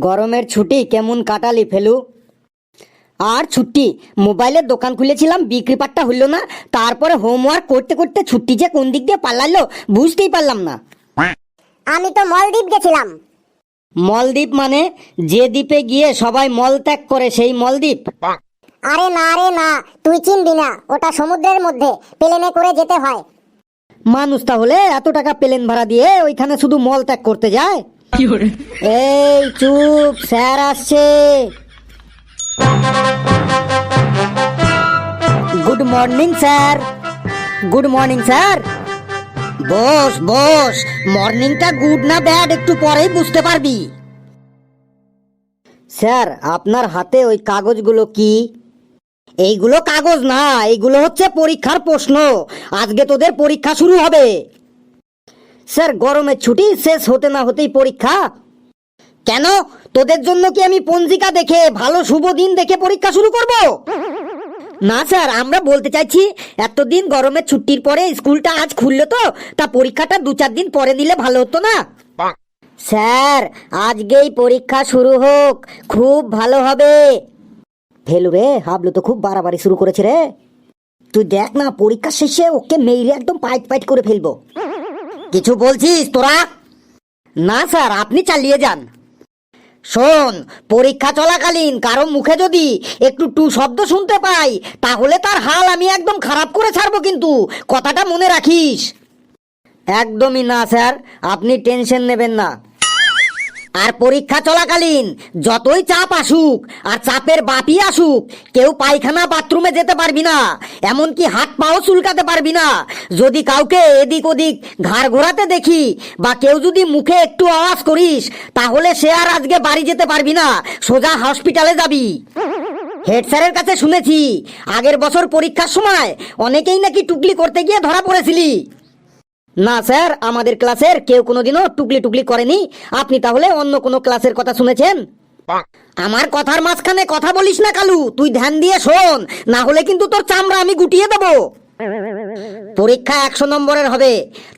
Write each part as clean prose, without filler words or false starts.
গরমের ছুটি কেমন কাটালি ফেলু? আর ছুটি, মোবাইলের দোকান খুলেছিলাম, বিক্রি পাট্টা হইল না। তারপরে হোমওয়ার্ক করতে করতে ছুটি যে কোন দিক দিয়ে পালালো বুঝতেই পারলাম না। আমি তো মলদ্বীপ গেছিলাম। মলদ্বীপ মানে যে দ্বীপে গিয়ে সবাই মল ত্যাগ করে সেই মলদ্বীপ? আরে না, তুই চিনবি না, ওটা সমুদ্রের মধ্যে প্লেনে করে যেতে হয়। মানুষ তাহলে এত টাকা প্লেন ভাড়া দিয়ে ওইখানে শুধু মল ত্যাগ করতে যায়? এই চুপ, স্যার আসছে। Good morning sir. Good morning sir. Boss boss, মর্নিংটা গুড না ব্যাড একটু পরেই বুঝতে পারবি। স্যার আপনার হাতে ওই কাগজগুলো কি? এইগুলো কাগজ না, এইগুলো হচ্ছে পরীক্ষার প্রশ্ন। আজকে তোদের পরীক্ষা শুরু হবে। স্যার গরমের ছুটি শেষ হতে না হতেই পরীক্ষা? কেন, তোদের জন্য কি আমি পঞ্জিকা দেখে ভালো শুভ দিন দেখে পরীক্ষা শুরু করব? না স্যার, আমরা বলতে চাইছি এতদিন গরমের ছুটির পরে স্কুলটা আজ খুললো, তো তা পরীক্ষাটা 2-4 দিন পরে নিলে ভালো হতো না? স্যার আজকেই পরীক্ষা শুরু হোক, খুব ভালো হবে। ফেলু রে, হাবলু তো খুব বাড়াবাড়ি শুরু করেছে রে। তুই দেখ না, পরীক্ষা শেষে ওকে মেরে একদম পাইট পাইট করে ফেলবো। কিছু বলছিস তোরা? না স্যার, আপনি চালিয়ে যান। শোন, পরীক্ষা চলাকালীন কারো মুখে যদি একটু টু শব্দ শুনতে পাই তাহলে তার হাল আমি একদম খারাপ করে ছাড়বো, কিন্তু কথাটা মনে রাখিস। একদমই না স্যার, আপনি টেনশন নেবেন না। আর পরীক্ষা চলাকালীন যতই চাপ আসুক আর চাপের বাপি আসুক, কেউ পায়খানা বাথরুমে যেতে পারবি না, এমনকি হাত পাও চুলকাতে পারবি না। যদি কাউকে এদিক ওদিক ঘাড় ঘোরাতে দেখি বা কেউ যদি মুখে একটু আওয়াজ করিস তাহলে সে আর আজকে বাড়ি যেতে পারবি না, সোজা হসপিটালে যাবি। হেড স্যারের কাছে শুনেছি আগের বছর পরীক্ষার সময় অনেকেই নাকি টুকলি করতে গিয়ে ধরা পড়েছিলি। না স্যার, আমাদের ক্লাসের কেউ কোনোদিনও টুকলি টুকলি করেনি। আপনি তাহলে অন্য কোনো ক্লাসের কথা শুনেছেন। আমার কথার মাঝখানে কথা বলিস না কালু, তুই ধ্যান দিয়ে শোন, না হলে কিন্তু তোর চামড়া আমি গুটিয়ে দেবো। পরীক্ষা 100 নম্বরের হবে,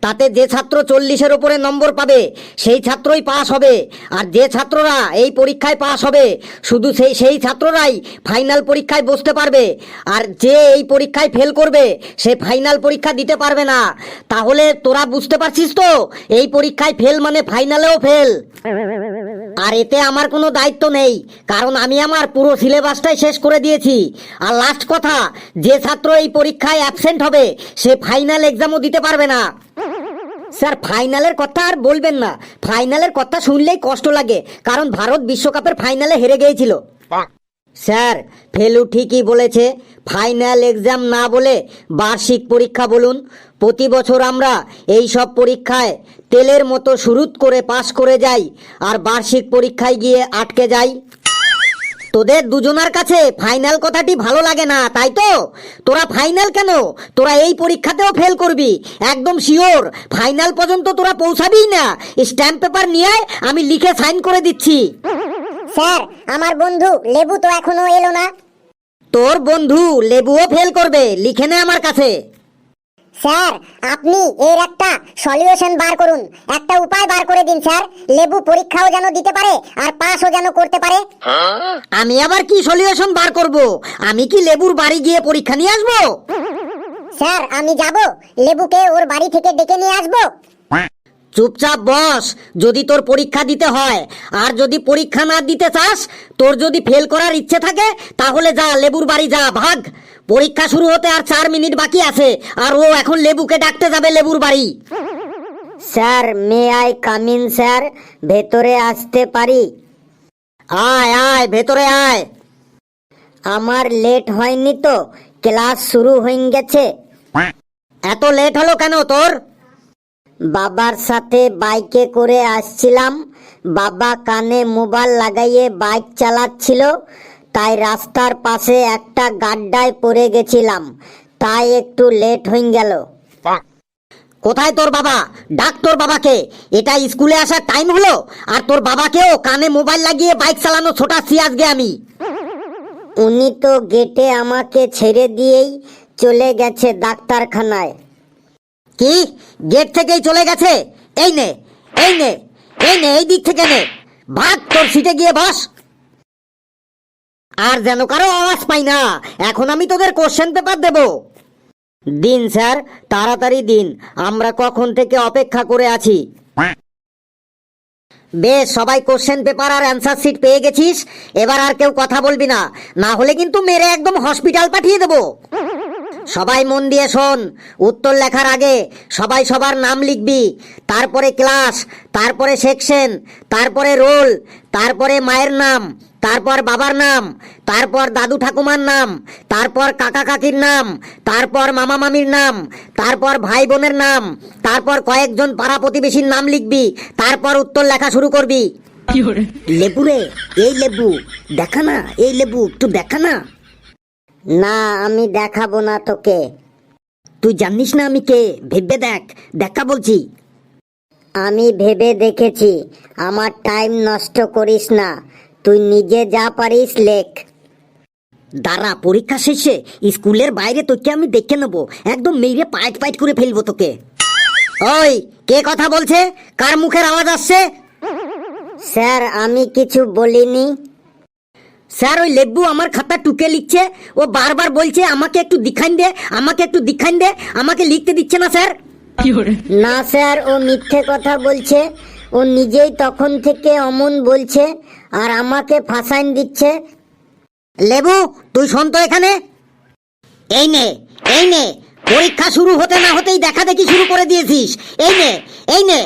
তাতে যে ছাত্র 40-এর উপরে নম্বর পাবে সেই ছাত্রই পাস হবে। আর যে ছাত্ররা এই পরীক্ষায় পাস হবে শুধু সেই ছাত্ররাই ফাইনাল পরীক্ষায় বসতে পারবে। আর যে এই পরীক্ষায় ফেল করবে সে ফাইনাল পরীক্ষা দিতে পারবে না। তাহলে তোরা বুঝতে পারছিস তো, এই পরীক্ষায় ফেল মানে ফাইনালেও ফেল। আর এতে আমার কোনো দায়িত্ব নেই, কারণ আমি আমার পুরো সিলেবাসটাই শেষ করে দিয়েছি। আর লাস্ট কথা, যে ছাত্র এই পরীক্ষায় অ্যাবসেন্ট হবে সে ফাইনাল এক্সামও দিতে পারবে না। স্যার ফাইনালের কথা আর বলবেন না, ফাইনালের কথা শুনলেই কষ্ট লাগে, কারণ ভারত বিশ্বকাপের ফাইনালে হেরে গিয়েছিল। স্যার ফেলু ঠিকই বলেছে, ফাইনাল এক্সাম না বলে বার্ষিক পরীক্ষা বলুন। প্রতি বছর আমরা এই সব পরীক্ষায় তেলের মতো শুরুত করে পাশ করে যাই আর বার্ষিক পরীক্ষায় গিয়ে আটকে যাই। তোদের দুজনার কাছে ফাইনাল কথাটি ভালো লাগে না, তাই তো? তোরা ফাইনাল কেন, তোরা এই পরীক্ষাতেও ফেল করবি, একদম শিওর। ফাইনাল পর্যন্ত তোরা পৌঁছাবি না। স্ট্যাম্প পেপার নিয়ে আয়, আমি লিখে সাইন করে দিচ্ছি। স্যার আমার বন্ধু লেবু তো এখনো এলো না। তোর বন্ধু লেবুও ফেল করবে, লিখে নে আমার কাছে। স্যার আপনি এর একটা সলিউশন বার করুন, একটা উপায় বার করে দিন স্যার, লেবু পরীক্ষাও যেন দিতে পারে আর পাসও যেন করতে পারে। আমি আবার কি সলিউশন বার করব? আমি কি লেবুর বাড়ি গিয়ে পরীক্ষা নিয়ে আসবো? স্যার আমি যাব, লেবুকে ওর বাড়ি থেকে ডেকে নিয়ে আসবো। চুপচাপ বস, যদি তোর পরীক্ষা দিতে হয়। আর যদি পরীক্ষা না দিতে চাস, তোর যদি ফেল করার ইচ্ছে থাকে তাহলে যা, লেবুর বাড়ি যা, ভাগ। পরীক্ষা শুরু হতে আর 4 মিনিট বাকি আছে, আর ও এখন লেবুকে ডাকতে যাবে লেবুর বাড়ি। Sir may I come in sir, ভেতরে আসতে পারি? আয় আয়, ভেতরে আয়। আমার লেট হয়নি তো? ক্লাস শুরু হয়ে গেছে। এত লেট হলো কেন তোর? বাবার সাথে বাইকে করে আসছিলাম, বাবা কানে মোবাইল লাগাইয়ে বাইক চালাচ্ছিল, তাই রাস্তার পাশে একটা গাড্ডায় পড়ে গেছিলাম, তাই একটু লেট হয়ে গেল। কোথায় তোর বাবা? ডাক তোর বাবাকে। এটা স্কুলে আসার টাইম হলো, আর তোর বাবাকেও কানে মোবাইল লাগিয়ে বাইক চালানো ছোটাচ্ছি আজকে আমি। উনি তো গেটে আমাকে ছেড়ে দিয়েই চলে গেছে ডাক্তারখানায়। কি? গেট থেকেই চলে গেছে? এই নে এই নে এই নে, এই দিক থেকে নে। ভাগ, তোর সিটে গিয়ে বস। আর যেন কারো আওয়াজ পাই না, এখন আমি তোদের কোশ্চেন পেপার দেব। দিন স্যার, তাড়াতাড়ি দিন, আমরা কখন থেকে অপেক্ষা করে আছি। বেশ, সবাই কোশ্চেন পেপার আর অ্যান্সার শিট পেয়ে গেছিস। এবার আর কেউ কথা বলবি না, না হলে কিন্তু মেরে একদম হসপিটাল পাঠিয়ে দেব। সবাই মন দিয়ে শোন, উত্তর লেখার আগে সবাই সবার নাম লিখবি, তারপরে ক্লাস, তারপরে সেকশন, তারপরে রোল, তারপরে মায়ের নাম, তারপর বাবার নাম, তারপর দাদু ঠাকুমার নাম, তারপর কাকা কাকির নাম, তারপর মামা মামির নাম, তারপর ভাই বোনের নাম, তারপর কয়েকজন পাড়া প্রতিবেশীর নাম লিখবি, তারপর উত্তর লেখা শুরু করবি। লেবু রে, এই লেবু দেখা না, এই লেবু একটু দেখা না। না, আমি দেখাবো না তোকে। তুই জানিস না আমি কে? ভেবে দেখ, দেখা বলছি। আমি ভেবে দেখেছি, আমার টাইম নষ্ট করিস না, তুই নিজে যা পারিস লেখ। দাঁড়া, পরীক্ষা শেষে স্কুলের বাইরে তোকে আমি দেখে নেবো, একদম মেরে পাইট পাইট করে ফেলবো তোকে। ওই, কে কথা বলছে? কার মুখের আওয়াজ আসছে? স্যার, আমি কিছু বলিনি। স্যার, ওই লেবু আমার খাতা টুকে লিখছে, ও বারবার বলছে আমাকে একটু দিখান দে, আমাকে একটু দিখান দে, আমাকে লিখতে দিচ্ছে না স্যার। না স্যার, ও মিথ্যে কথা বলছে, ও নিজেই তখন থেকে অমন বলছে আর আমাকে ফাঁসাইন দিচ্ছে। লেবু, তুই শোন তো এখানে। এই নে, এই নে, পরীক্ষা শুরু হতে না হতেই দেখা দেখি শুরু করে দিয়েছিস। এই নে, এই নে,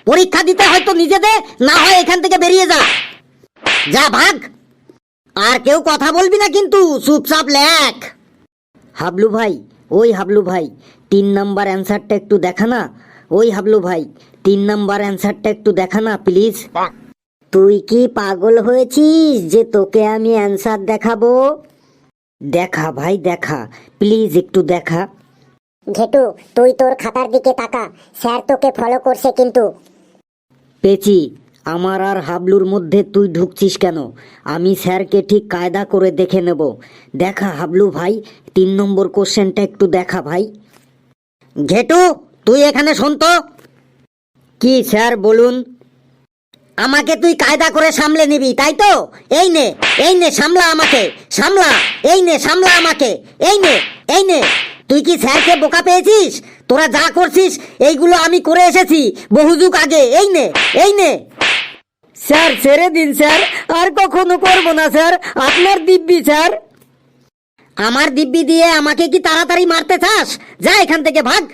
পরীক্ষা দিতে হয়তো নিজে দে, না হয় এখান থেকে বেরিয়ে যা, যা ভাগ। আর কেউ কথা বলবি না কিন্তু, চুপচাপ লেখ। হাবলু ভাই, ওই হাবলু ভাই, 3 নাম্বার অ্যান্সারটা একটু দেখা না। ওই হাবলু ভাই, 3 নাম্বার অ্যান্সারটা একটু দেখা না প্লিজ। তুই কি পাগল হয়েছিস যে তোকে আমি অ্যান্সার দেখাবো? দেখা ভাই, দেখা, প্লিজ একটু দেখা। ঘেটু, তুই তোর খাতার দিকে তাকা, স্যার তোকে ফলো করছে কিন্তু। পেচি, আমার আর হাবলুর মধ্যে তুই ঢুকছিস কেন? আমি স্যারকে ঠিক কায়দা করে দেখে নেব। দেখা হাবলু ভাই, 3 নম্বর কোশ্চেনটা একটু দেখা ভাই। ঘেটু, তুই এখানে শোন তো। কি স্যার বলুন? আমাকে তুই কায়দা করে সামলে নিবি, তাই তো? এই নে, এই নে, সামলা আমাকে, সামলা। এই নে, সামলা আমাকে, এই নে, এই নে। তুই কি স্যারকে বোকা পেয়েছিস? তোরা যা করছিস এইগুলো আমি করে এসেছি বহু যুগ আগে। এই নে, এই নে। স্যার ছেড়ে দিন স্যার, আর কখনো করবো না স্যার, আপনার দিব্যি স্যার। আমার দিব্যি দিয়ে আমাকে কি তাড়াতাড়ি মারতে চাস? যা এখান থেকে, ভাগ।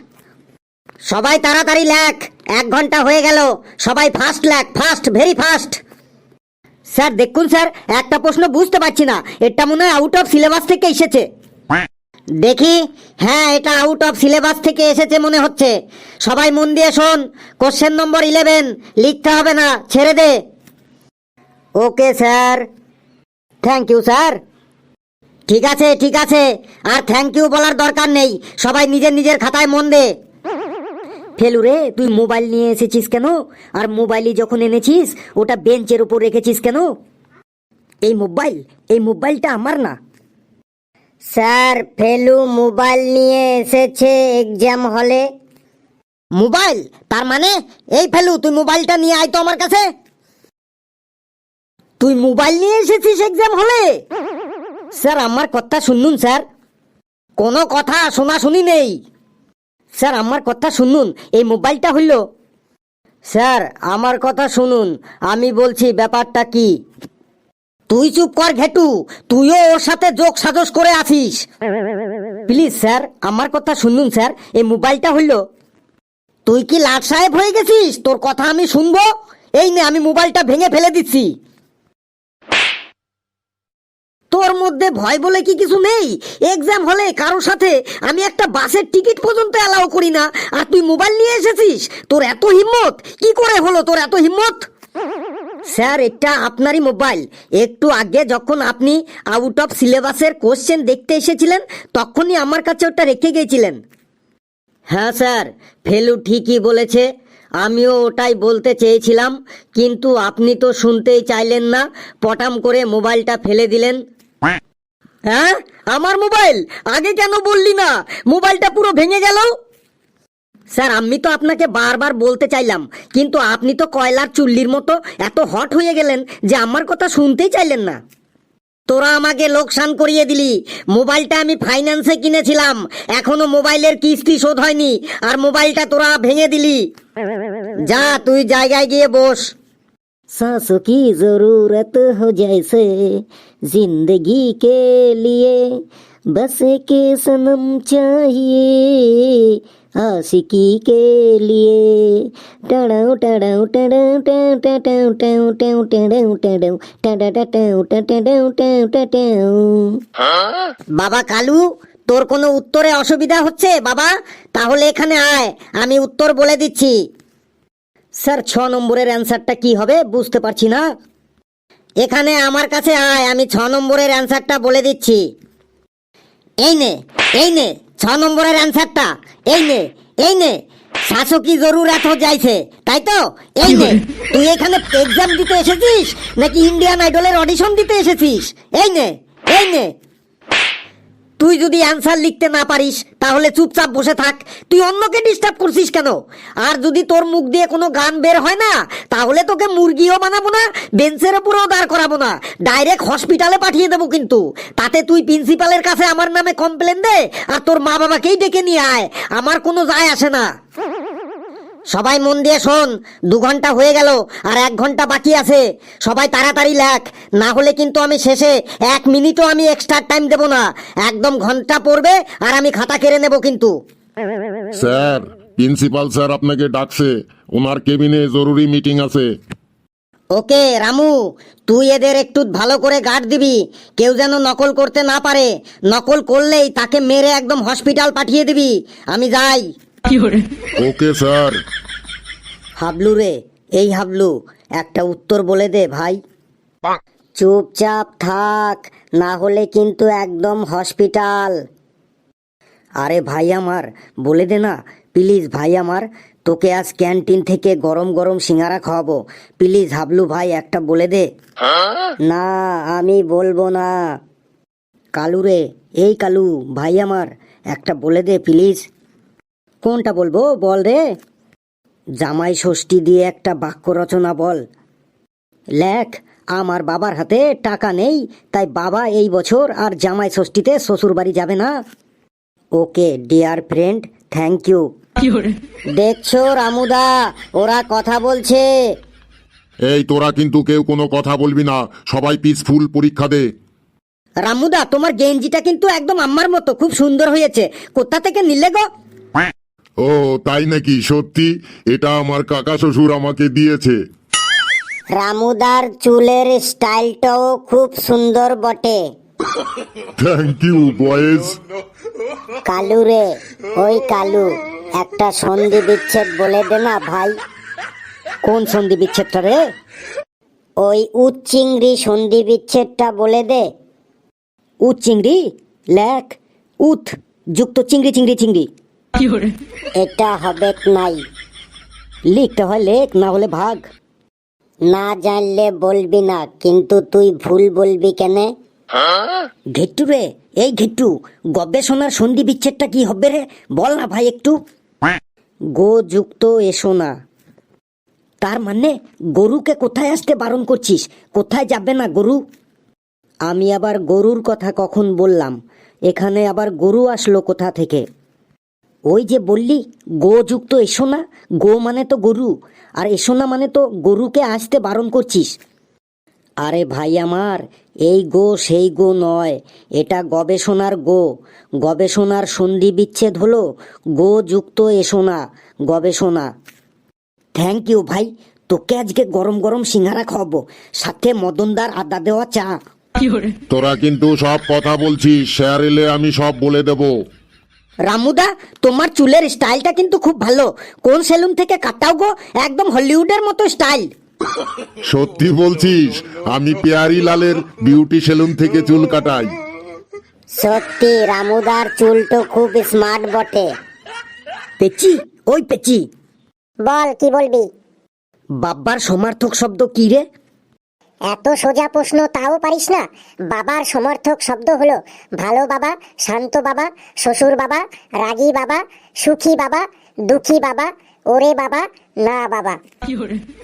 সবাই তাড়াতাড়ি লেখ, 1 ঘন্টা হয়ে গেল, সবাই ফাস্ট লেখ, ফাস্ট, ভেরি ফাস্ট। স্যার দেখুন স্যার, একটা প্রশ্ন বুঝতে পারছি না, এটা মনে হয় আউট অফ সিলেবাস থেকে এসেছে। দেখি, হ্যাঁ, এটা আউট অফ সিলেবাস থেকে এসেছে মনে হচ্ছে। সবাই মন দিয়ে শোন, কোশ্চেন নম্বর 11, লিখতে হবে না, ছেড়ে দে। Okay sir. Thank you sir. ঠিক আছে, ঠিক আছে, আর থ্যাংক ইউ বলার দরকার নেই, সবাই নিজের নিজের খাতায় মন দে। ফেলু রে, তুই মোবাইল নিয়ে এসেছিস কেন? আর মোবাইলই যখন এনেছিস ওটা বেঞ্চের উপর রেখেছিস কেন? এই মোবাইল, এই মোবাইলটা আমার না। স্যার, ফেলু মোবাইল নিয়ে এসেছে এক্সাম হলে। মোবাইল? তার মানে এই ফেলু, তুই মোবাইলটা নিয়ে আয় তো আমার কাছে। তুই মোবাইল নিয়ে এসেছিস এক্সাম হলে? স্যার আমার কথা শুনুন স্যার। কোনো কথা শোনাশুনি নেই স্যার, আমার কথা শুনুন। এই মোবাইলটা হইল। স্যার আমার কথা শুনুন, আমি বলছি ব্যাপারটা কি। তুই চুপ কর ঘেটু, তুইও ওর সাথে যোগ সাজস করে আছিস। প্লিজ স্যার, আমার কথা শুনুন স্যার, এই মোবাইলটা হইল। তুই কি লাট সাহেব হয়ে গেছিস? তোর কথা আমি শুনবো? এই নে, আমি মোবাইলটা ভেঙে ফেলে দিচ্ছি। তোর মধ্যে ভয় বলে কি কিছু নেই? এক্সাম হলে কারোর সাথে আমি একটা বাসের টিকিট পর্যন্ত অ্যালাউ করি না, আর তুই মোবাইল নিয়ে এসেছিস? তোর এত হিম্মত কি করে হলো, তোর এত হিম্মত? স্যার এটা আপনারই মোবাইল। একটু আগে যখন আপনি আউট অফ সিলেবাসের কোশ্চেন দেখতে এসেছিলেন তখনই আমার কাছে ওটা রেখে গিয়েছিলেন। হ্যাঁ স্যার, ফেলু ঠিকই বলেছে, আমিও ওটাই বলতে চেয়েছিলাম, কিন্তু আপনি তো শুনতেই চাইলেন না, পটাম করে মোবাইলটা ফেলে দিলেন। হ্যাঁ, আমার মোবাইল? আগে কেন বললি না? মোবাইলটা পুরো ভেঙে গেল। স্যার আমি তো আপনাকে বারবার বলতে চাইলাম, কিন্তু আপনি তো কয়লার চুল্লির মতো এত হট হয়ে গেলেন যে আমার কথা শুনতেই চাইলেন না। তোরা আমাকে লোকসান করিয়ে দিলি। মোবাইলটা আমি ফাইন্যান্সে কিনেছিলাম, এখনো মোবাইলের কিস্তি শোধ হয়নি, আর মোবাইলটা তোরা ভেঙে দিলি। যা তুই জায়গায় গিয়ে বস। सांसों की जरूरत हो जैसे जिंदगी के लिए, बस एक सनम चाहिए आशिकी के लिए। टड़ाऊ टड़ाऊ टड़ाऊ टड़ाऊ टड़ाऊ टड़ाऊ टड़ाऊ टड़ाऊ टड़ाऊ टड़ाऊ टड़ाऊ टड़ाऊ। বাবা কালু, তোর কোনো উত্তরে অসুবিধা হচ্ছে বাবা? তাহলে এখানে আয়, আমি উত্তর বলে দিচ্ছি। স্যার 6 নম্বরের অ্যান্সারটা কি হবে বুঝতে পারছি না। এখানে আমার কাছে আয়, আমি 6 নম্বরের অ্যান্সারটা বলে দিচ্ছি। এই নে 6 নম্বরের অ্যান্সারটা, এই নে শাসো কি জরুরত হো যাইছে, তাই তো? এই নে, তুই এখানে এক্সাম দিতে এসেছিস নাকি ইন্ডিয়ান আইডলের অডিশন দিতে এসেছিস? এই নে। তুই যদি অ্যান্সার লিখতে না পারিস তাহলে চুপচাপ বসে থাক, তুই অন্যকে ডিস্টার্ব করছিস কেন? আর যদি তোর মুখ দিয়ে কোনো গান বের হয় না তাহলে তোকে মুরগিও বানাবো না, বেঞ্চের উপরেও দাঁড় করাবো না, ডাইরেক্ট হসপিটালে পাঠিয়ে দেবো। কিন্তু তাতে তুই প্রিন্সিপালের কাছে আমার নামে কমপ্লেন দে আর তোর মা বাবাকেই ডেকে নিয়ে আয়, আমার কোনো যায় আসে না। সবাই মন দিয়ে শোন, 2 ঘন্টা হয়ে গেল আর 1 ঘন্টা বাকি আছে। সবাই তাড়াতাড়ি লেখ, না হলে কিন্তু আমি শেষে 1 মিনিটও আমি এক্সট্রা টাইম দেব না। একদম ঘন্টা পড়বে আর আমি খাতা কেড়ে নেব কিন্তু। স্যার, প্রিন্সিপাল স্যার আপনাকে ডাকছে, ওনার কেবিনে জরুরি মিটিং আছে। ওকে রামু, তুই এদের একটু ভালো করে গার্ড দিবি, কেউ যেন নকল করতে না পারে। নকল করলেই তাকে মেরে একদম হসপিটাল পাঠিয়ে দিবি। আমি যাই। Okay sir. হাবলু রে, এই হাবলু, একটা উত্তর বলে দে ভাই। চুপচাপ থাক, না হলে কিন্তু একদম হসপিটাল। আরে ভাই আমার, বলে দে না প্লিজ ভাই আমার, তোকে আজ ক্যান্টিন থেকে গরম গরম সিঙ্গারা খাওয়াবো, প্লিজ হাবলু ভাই একটা বলে দে। না আমি বলবো না। কালু রে, এই কালু ভাই আমার, একটা বলে দে প্লিজ। কোনটা বলবো বল রে। জামাই ষষ্ঠী দিয়ে একটা বাক্য রচনা বল। লেখ, আমার বাবার হাতে টাকা নেই, তাই বাবা এই বছর আর জামাই ষষ্ঠীতে শ্বশুর বাড়ি যাবে না। Okay dear friend, thank you. দেখছো রামুদা, ওরা কথা বলছে। এই তোরা কিন্তু কেউ কোনো কথা বলবি না, সবাই পিসফুল পরীক্ষা দে। রামুদা, তোমার গেঞ্জিটা কিন্তু একদম আমার মতো, খুব সুন্দর হয়েছে, কোথা থেকে নিলে গো? ও তাই নাকি? সত্যি? এটা আমার কাকা শ্বশুর আমাকে দিয়েছে। রামুদার চুলের স্টাইলটাও খুব সুন্দর বটে। Thank you boys. কালু রে, ওই কালু, একটা সন্ধি বিচ্ছেদ বলে দে না ভাই। কোন সন্ধি বিচ্ছেদটা রে? ওই উচ্চিংড়ি সন্ধি বিচ্ছেদটা বলে দে। উত চিংড়ি? লেখ, উত যুক্ত চিংড়ি চিংড়ি চিংড়ি। এটা হবে নাই। লিখতে হয় লেখ, না হলে ভাগ। না জানলে বলবি না, কিন্তু তুই ভুল বলবি কেনে? ঘেট্টু রে, এই ঘেট্টু, গবেষণার সন্ধি বিচ্ছেদটা কি হবে রে? বল না ভাই একটু। গো যুক্ত এসো না, তার মানে গরুকে কোথায় আসতে বারণ করছিস? কোথায় যাবে না গরু? আমি আবার গরুর কথা কখন বললাম? এখানে আবার গরু আসলো কোথা থেকে? ওই যে বললি গো যুক্ত এসো না, গো মানে তো গরু, আর এসো না মানে তো গরুকে আসতে বারণ করছিস। আরে ভাই আমার, এই গো সেই গো নয়, এটা গবেষণার গো। গবেষণার সন্ধি বিচ্ছেদ হলো গো যুক্ত এসো না, গবেষণা। থ্যাংক ইউ ভাই, তোকে আজকে গরম গরম সিঙ্গারা খাওয়াবো, সাথে মদনদার আদা দেওয়া চা। তোরা কিন্তু সব কথা বলছিস, স্যার এলে আমি সব বলে দেব। রামুদা, তোমার চুলের স্টাইলটা কিন্তু খুব ভালো, কোন সেলুন থেকে কাটাও গো? একদম হলিউডের মতো স্টাইল। সত্যি বলছিস? আমি পেয়ারি লালের বিউটি সেলুন থেকে চুল কাটাই। সত্যি রামুদার চুল তো খুব স্মার্ট বটে। পেচি, ওই পেচি, বল কি বলবি? বাব্বার সমার্থক শব্দ কি রে? এত সোজা প্রশ্ন তাও পারিস না? বাবার সমর্থক শব্দ হলো ভালো বাবা, শান্ত বাবা, শ্বশুর বাবা, রাগী বাবা, সুখী বাবা, দুঃখী বাবা, ওরে বাবা, না বাবা।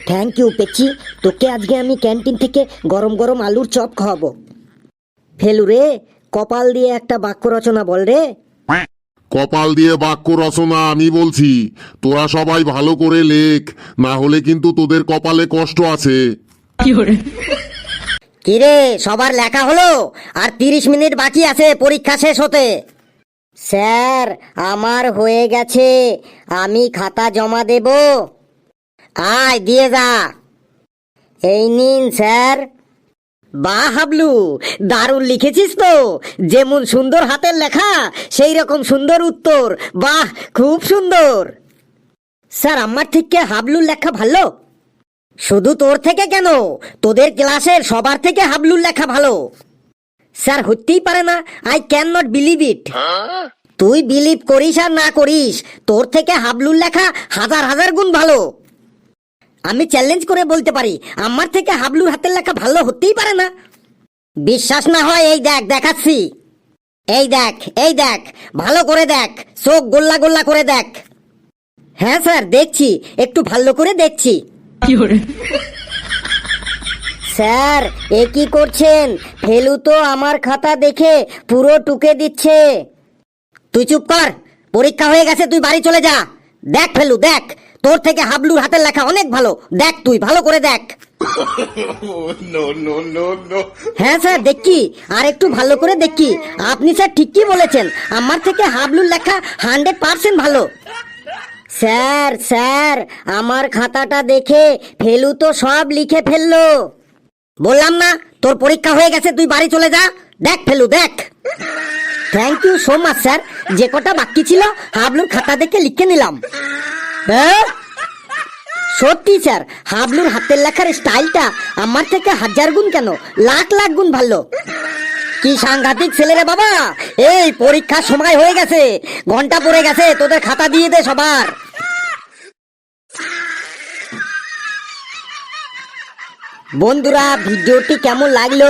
থ্যাংক ইউ পেচ্ছি, তোকে আজকে আমি ক্যান্টিন থেকে গরম গরম আলুর চপ খাওয়াবো। ফেলু রে, কপাল দিয়ে একটা বাক্য রচনা বল রে। কপাল দিয়ে বাক্য রচনা আমি বলছি, তোরা সবাই ভালো করে লেখ, না হলে কিন্তু তোদের কপালে কষ্ট আছে। কিরে, সবার লেখা হলো? আর 30 মিনিট বাকি আছে পরীক্ষা শেষ হতে। স্যার, আমার হয়ে গেছে, আমি খাতা জমা দেব। আয় দিয়ে যা। এই নিন স্যার। বাহ হাবলু, দারুণ লিখেছিস তো। যেমন সুন্দর হাতের লেখা, সেই রকম সুন্দর উত্তর। বাহ, খুব সুন্দর। স্যার, আমার থেকে হাবলুর লেখা ভালো? শুধু তোর থেকে কেন, তোদের ক্লাসের সবার থেকে হাবলুর লেখা ভালো। স্যার, হতেই পারে না, I can not believe it. তুই বিলিভ করিস আর না করিস, তোর থেকে হাবলুর লেখা হাজার হাজার গুণ ভালো। আমি চ্যালেঞ্জ করে বলতে পারি, আমার থেকে হাবলুর হাতের লেখা ভালো হতেই পারে না। বিশ্বাস না হয় এই দেখ, দেখাচ্ছি। এই দেখ, এই দেখ, ভালো করে দেখ, চোখ গোল্লা গোল্লা করে দেখ। হ্যাঁ স্যার, দেখছি, একটু ভালো করে দেখছি। স্যার, এ কি করছেন? ফেলু তো আমার খাতা দেখে পুরো টুকে দিচ্ছে। তুই চুপ কর, পরীক্ষা হয়ে গেছে, তুই বাড়ি চলে যা। দেখ ফেলু, দেখ, তোর থেকে হাবলুর হাতের লেখা অনেক ভালো। দেখ, তুই ভালো করে দেখ। হ্যাঁ স্যার, দেখি, আর একটু ভালো করে দেখি। আপনি স্যার ঠিকই বলেছেন, আমার থেকে হাবলুর লেখা 100% ভালো। স্যার, স্যার, আমার খাতাটা দেখে ফেলু তো সব লিখে ফেললো। বললাম না, তোর পরীক্ষা হয়ে গেছে, তুই বাড়ি চলে যা। দেখ ফেলু, দেখ। Thank you so much sir, যে কটা বাকি ছিল হাবলুর খাতা দেখে লিখে নিলাম। হ্যাঁ, সত্যি স্যার, হাবলুর হাতের লেখার স্টাইলটা আমার থেকে 1000 গুণ কেন, লাখ লাখ গুণ ভালো। কি সাংঘাতিক ছেলে রে বাবা। এই পরীক্ষার সময় হয়ে গেছে, ঘন্টা পড়ে গেছে, তোদের খাতা দিয়ে দে সবার। বন্ধুরা, ভিডিওটি কেমন লাগলো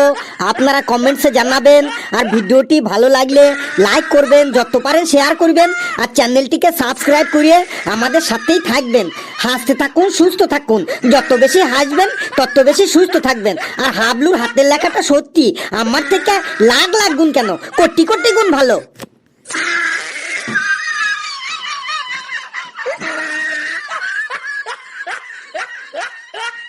আপনারা কমেন্টসে জানাবেন। আর ভিডিওটি ভালো লাগলে লাইক করবেন, যত পারেন শেয়ার করবেন, আর চ্যানেলটিকে সাবস্ক্রাইব করে আমাদের সাথেই থাকবেন। হাসতে থাকুন, সুস্থ থাকুন, যত বেশি হাসবেন তত বেশি সুস্থ থাকবেন। আর হাবলুর হাতের লেখাটা সত্যি আমার থেকে লাখ লাখ গুণ কেন, কোটি কোটি গুণ ভালো।